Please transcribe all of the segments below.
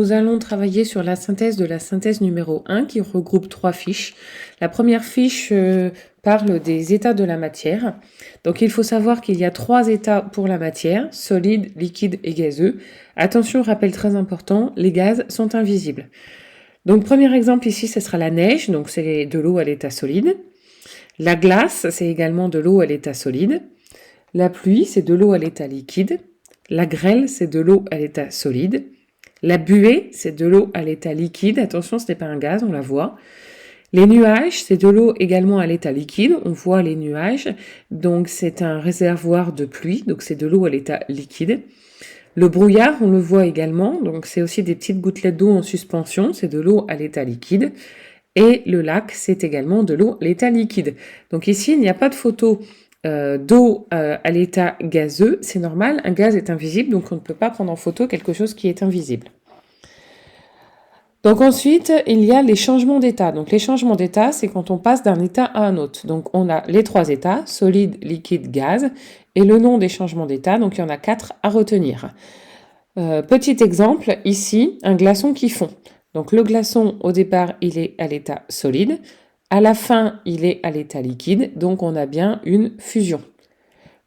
nous allons travailler sur la synthèse de la synthèse numéro 1 qui regroupe 3 fiches. La première fiche parle des états de la matière. Donc il faut savoir qu'il y a 3 états pour la matière, solide, liquide et gazeux. Attention, rappel très important, les gaz sont invisibles. Donc premier exemple ici, ce sera la neige, donc c'est de l'eau à l'état solide. La glace, c'est également de l'eau à l'état solide. La pluie, c'est de l'eau à l'état liquide. La grêle, c'est de l'eau à l'état solide. La buée, c'est de l'eau à l'état liquide. Attention, ce n'est pas un gaz, on la voit. Les nuages, c'est de l'eau également à l'état liquide. On voit les nuages. Donc, c'est un réservoir de pluie. Donc, c'est de l'eau à l'état liquide. Le brouillard, on le voit également. Donc, c'est aussi des petites gouttelettes d'eau en suspension. C'est de l'eau à l'état liquide. Et le lac, c'est également de l'eau à l'état liquide. Donc, ici, il n'y a pas de photo d'eau à l'état gazeux, c'est normal, un gaz est invisible, donc on ne peut pas prendre en photo quelque chose qui est invisible. Donc ensuite, il y a les changements d'état. Donc les changements d'état, c'est quand on passe d'un état à un autre. Donc on a les 3 états, solide, liquide, gaz, et le nom des changements d'état, donc il y en a 4 à retenir. Petit exemple, ici, un glaçon qui fond. Donc le glaçon, au départ, il est à l'état solide. À la fin, il est à l'état liquide, donc on a bien une fusion.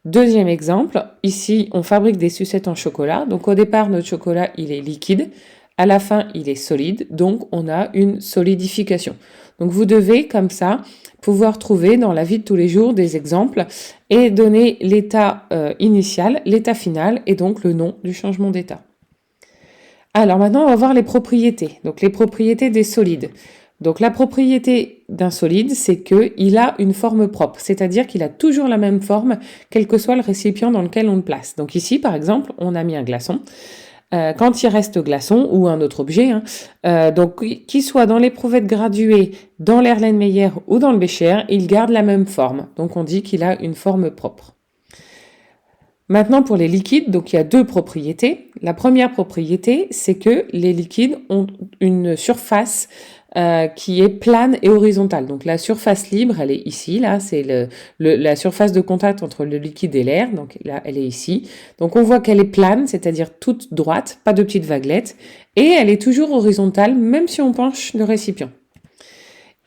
Deuxième exemple, ici, on fabrique des sucettes en chocolat. Donc au départ, notre chocolat, il est liquide. À la fin, il est solide, donc on a une solidification. Donc vous devez, comme ça, pouvoir trouver dans la vie de tous les jours des exemples et donner l'état initial, l'état final et donc le nom du changement d'état. Alors maintenant, on va voir les propriétés. Donc les propriétés des solides. Donc la propriété d'un solide, c'est qu'il a une forme propre, c'est-à-dire qu'il a toujours la même forme, quel que soit le récipient dans lequel on le place. Donc ici, par exemple, on a mis un glaçon. Quand il reste glaçon ou un autre objet, donc qu'il soit dans l'éprouvette graduée, dans l'Erlenmeyer ou dans le bécher, il garde la même forme. Donc on dit qu'il a une forme propre. Maintenant, pour les liquides, donc il y a 2 propriétés. La première propriété, c'est que les liquides ont une surface qui est plane et horizontale. Donc la surface libre, elle est ici, là, c'est la surface de contact entre le liquide et l'air, donc là, elle est ici. Donc on voit qu'elle est plane, c'est-à-dire toute droite, pas de petites vaguelettes, et elle est toujours horizontale, même si on penche le récipient.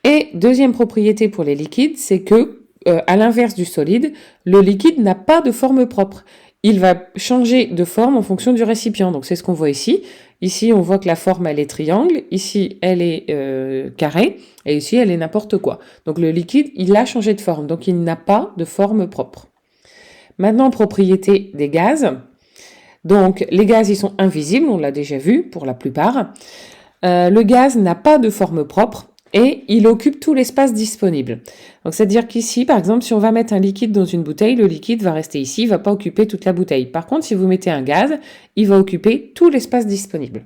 Et deuxième propriété pour les liquides, c'est que à l'inverse du solide, le liquide n'a pas de forme propre. Il va changer de forme en fonction du récipient. Donc c'est ce qu'on voit ici. Ici, on voit que la forme, elle est triangle. Ici, elle est carré. Et ici, elle est n'importe quoi. Donc le liquide, il a changé de forme. Donc il n'a pas de forme propre. Maintenant, propriété des gaz. Donc les gaz, ils sont invisibles. On l'a déjà vu pour la plupart. Le gaz n'a pas de forme propre. Et il occupe tout l'espace disponible. Donc, c'est-à-dire qu'ici, par exemple, si on va mettre un liquide dans une bouteille, le liquide va rester ici, il ne va pas occuper toute la bouteille. Par contre, si vous mettez un gaz, il va occuper tout l'espace disponible.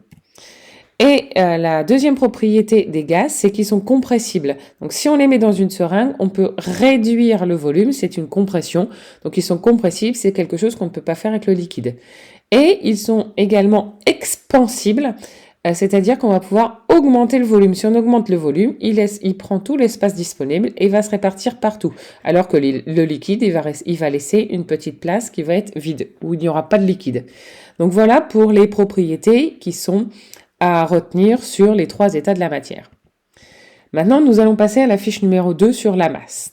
Et la deuxième propriété des gaz, c'est qu'ils sont compressibles. Donc, si on les met dans une seringue, on peut réduire le volume, c'est une compression. Donc, ils sont compressibles, c'est quelque chose qu'on ne peut pas faire avec le liquide. Et ils sont également expansibles. C'est-à-dire qu'on va pouvoir augmenter le volume. Si on augmente le volume, il prend tout l'espace disponible et va se répartir partout. Alors que le liquide, il va laisser une petite place qui va être vide, où il n'y aura pas de liquide. Donc voilà pour les propriétés qui sont à retenir sur les 3 états de la matière. Maintenant, nous allons passer à la fiche numéro 2 sur la masse.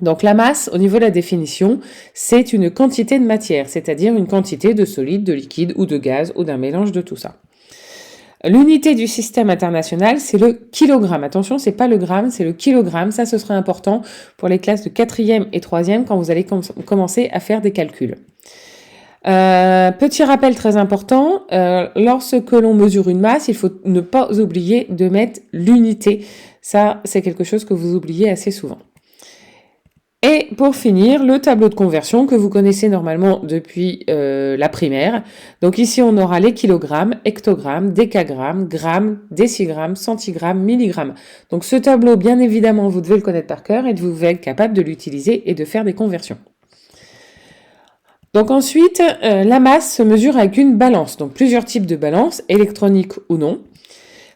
Donc la masse, au niveau de la définition, c'est une quantité de matière, c'est-à-dire une quantité de solide, de liquide ou de gaz ou d'un mélange de tout ça. L'unité du système international, c'est le kilogramme. Attention, c'est pas le gramme, c'est le kilogramme. Ça, ce sera important pour les classes de 4e et 3e quand vous allez commencer à faire des calculs. Petit rappel très important, lorsque l'on mesure une masse, il faut ne pas oublier de mettre l'unité. Ça, c'est quelque chose que vous oubliez assez souvent. Et pour finir, le tableau de conversion que vous connaissez normalement depuis la primaire. Donc ici, on aura les kilogrammes, hectogrammes, décagrammes, grammes, décigrammes, centigrammes, milligrammes. Donc ce tableau, bien évidemment, vous devez le connaître par cœur et vous devez être capable de l'utiliser et de faire des conversions. Donc ensuite, la masse se mesure avec une balance. Donc plusieurs types de balances, électroniques ou non.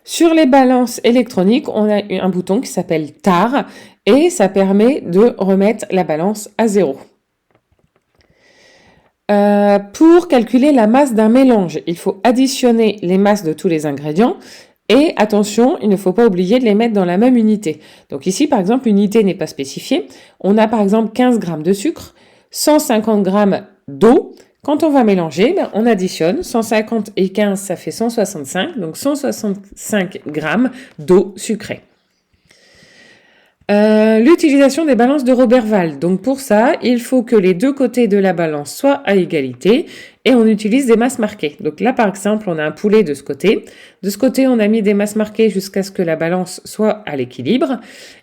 Sur les balances électroniques, on a un bouton qui s'appelle TAR et ça permet de remettre la balance à 0. Pour calculer la masse d'un mélange, il faut additionner les masses de tous les ingrédients et attention, il ne faut pas oublier de les mettre dans la même unité. Donc ici, par exemple, l'unité n'est pas spécifiée. On a par exemple 15 grammes de sucre, 150 grammes d'eau. Quand on va mélanger, on additionne 150 et 15, ça fait 165, donc 165 grammes d'eau sucrée. L'utilisation des balances de Roberval. Donc pour ça, il faut que les deux côtés de la balance soient à égalité et on utilise des masses marquées. Donc là, par exemple, on a un poulet de ce côté. De ce côté, on a mis des masses marquées jusqu'à ce que la balance soit à l'équilibre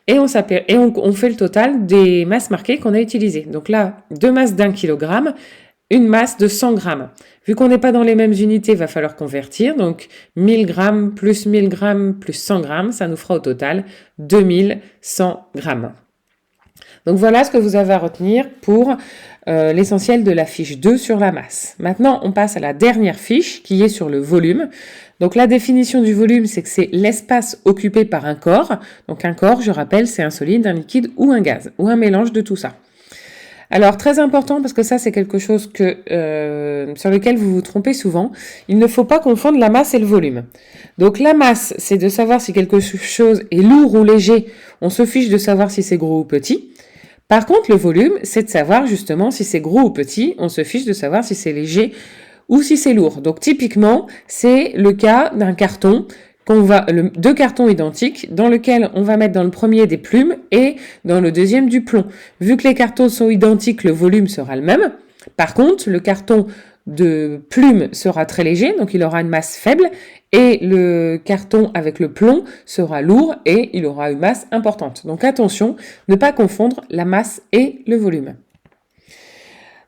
et on fait le total des masses marquées qu'on a utilisées. Donc là, 2 masses d'1 kg, une masse de 100 grammes. Vu qu'on n'est pas dans les mêmes unités, il va falloir convertir. Donc 1000 grammes plus 1000 grammes plus 100 grammes, ça nous fera au total 2100 grammes. Donc voilà ce que vous avez à retenir pour l'essentiel de la fiche 2 sur la masse. Maintenant, on passe à la dernière fiche qui est sur le volume. Donc la définition du volume, c'est que c'est l'espace occupé par un corps. Donc un corps, je rappelle, c'est un solide, un liquide ou un gaz, ou un mélange de tout ça. Alors, très important, parce que ça, c'est quelque chose sur lequel vous vous trompez souvent, il ne faut pas confondre la masse et le volume. Donc, la masse, c'est de savoir si quelque chose est lourd ou léger. On se fiche de savoir si c'est gros ou petit. Par contre, le volume, c'est de savoir justement si c'est gros ou petit. On se fiche de savoir si c'est léger ou si c'est lourd. Donc, typiquement, c'est le cas d'un carton. Deux cartons identiques dans lesquels on va mettre dans le premier des plumes et dans le deuxième du plomb. Vu que les cartons sont identiques, le volume sera le même. Par contre, le carton de plumes sera très léger, donc il aura une masse faible, et le carton avec le plomb sera lourd et il aura une masse importante. Donc attention, ne pas confondre la masse et le volume.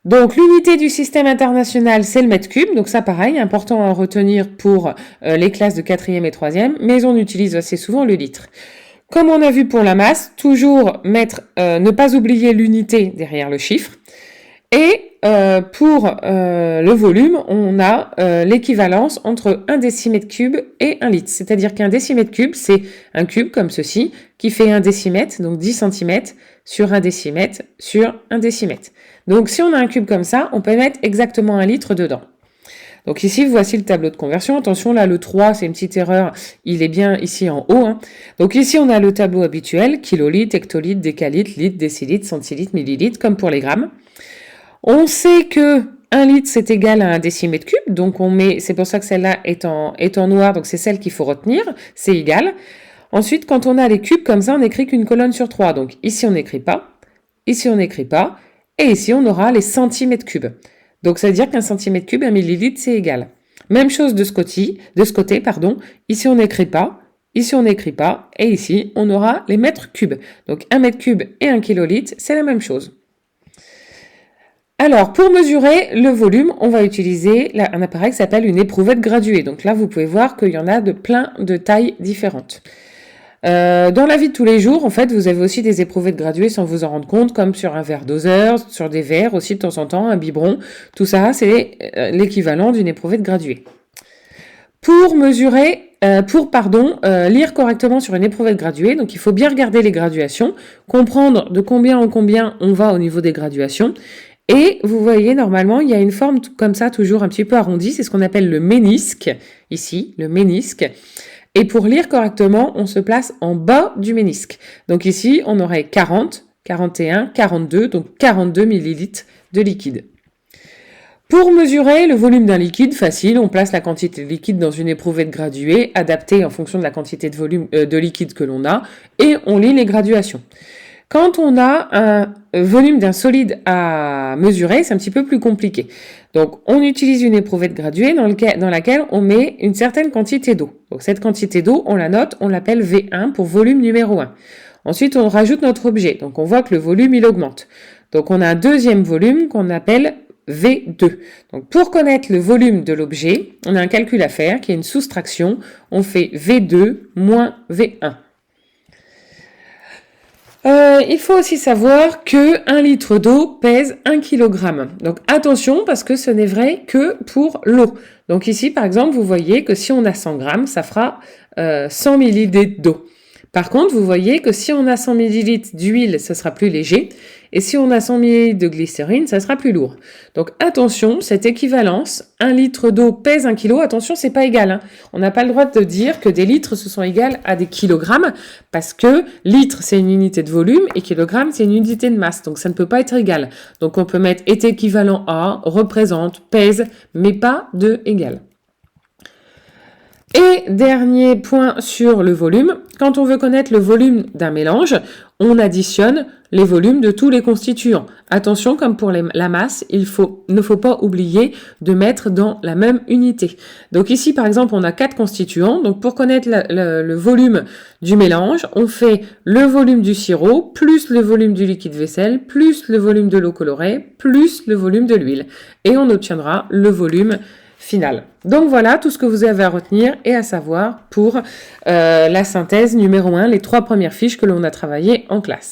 Donc l'unité du système international, c'est le mètre cube. Donc ça, pareil, important à retenir pour les classes de 4e et 3e, mais on utilise assez souvent le litre. Comme on a vu pour la masse, toujours ne pas oublier l'unité derrière le chiffre. Et pour le volume, on a l'équivalence entre 1 décimètre cube et 1 litre. C'est-à-dire qu'un décimètre cube, c'est un cube comme ceci, qui fait 1 décimètre, donc 10 cm, sur 1 décimètre, sur 1 décimètre. Donc si on a un cube comme ça, on peut mettre exactement 1 litre dedans. Donc ici, voici le tableau de conversion. Attention, là, le 3, c'est une petite erreur. Il est bien ici en haut. Donc ici, on a le tableau habituel, kilolitres, hectolitres, décalitres, litres, décilitres, centilitres, millilitres, comme pour les grammes. On sait que 1 litre, c'est égal à 1 décimètre cube. Donc c'est pour ça que celle-là est en noir. Donc c'est celle qu'il faut retenir. C'est égal. Ensuite, quand on a les cubes comme ça, on n'écrit qu'une colonne sur 3. Donc ici, on n'écrit pas. Ici, on n'écrit pas. Et ici, on aura les centimètres cubes. Donc, ça veut dire qu'un centimètre cube, 1 millilitre, c'est égal. Même chose de ce côté. Ici, on n'écrit pas. Ici, on n'écrit pas. Et ici, on aura les mètres cubes. Donc, 1 mètre cube et 1 kilolitre, c'est la même chose. Alors, pour mesurer le volume, on va utiliser un appareil qui s'appelle une éprouvette graduée. Donc là, vous pouvez voir qu'il y en a de plein de tailles différentes. Dans la vie de tous les jours, en fait, vous avez aussi des éprouvettes graduées sans vous en rendre compte, comme sur un verre doseur, sur des verres aussi de temps en temps, un biberon. Tout ça, c'est l'équivalent d'une éprouvette graduée. Pour lire correctement sur une éprouvette graduée, donc il faut bien regarder les graduations, comprendre de combien en combien on va au niveau des graduations. Et vous voyez, normalement, il y a une forme comme ça, toujours un petit peu arrondie, c'est ce qu'on appelle le ménisque, ici, le ménisque. Et pour lire correctement, on se place en bas du ménisque. Donc ici, on aurait 40, 41, 42, donc 42 millilitres de liquide. Pour mesurer le volume d'un liquide, facile, on place la quantité de liquide dans une éprouvette graduée, adaptée en fonction de la quantité de liquide que l'on a, et on lit les graduations. Quand on a un volume d'un solide à mesurer, c'est un petit peu plus compliqué. Donc, on utilise une éprouvette graduée dans laquelle on met une certaine quantité d'eau. Donc, cette quantité d'eau, on la note, on l'appelle V1 pour volume numéro 1. Ensuite, on rajoute notre objet. Donc, on voit que le volume, il augmente. Donc, on a un deuxième volume qu'on appelle V2. Donc, pour connaître le volume de l'objet, on a un calcul à faire qui est une soustraction. On fait V2 moins V1. Il faut aussi savoir que 1 litre d'eau pèse 1 kg. Donc attention parce que ce n'est vrai que pour l'eau. Donc ici par exemple vous voyez que si on a 100 grammes ça fera 100 ml d'eau. Par contre, vous voyez que si on a 100 ml d'huile, ce sera plus léger. Et si on a 100 ml de glycérine, ça sera plus lourd. Donc attention, cette équivalence, 1 litre d'eau pèse 1 kilo. Attention, c'est pas égal, hein. On n'a pas le droit de dire que des litres, ce sont égales à des kilogrammes, parce que litre, c'est une unité de volume, et kilogramme, c'est une unité de masse. Donc ça ne peut pas être égal. Donc on peut mettre est équivalent à, représente, pèse, mais pas de égal. Et dernier point sur le volume, quand on veut connaître le volume d'un mélange, on additionne les volumes de tous les constituants. Attention, comme pour la masse, ne faut pas oublier de mettre dans la même unité. Donc ici, par exemple, on a 4 constituants. Donc pour connaître le volume du mélange, on fait le volume du sirop, plus le volume du liquide vaisselle, plus le volume de l'eau colorée, plus le volume de l'huile. Et on obtiendra le volume final. Donc voilà tout ce que vous avez à retenir et à savoir pour la synthèse numéro 1, les 3 premières fiches que l'on a travaillées en classe.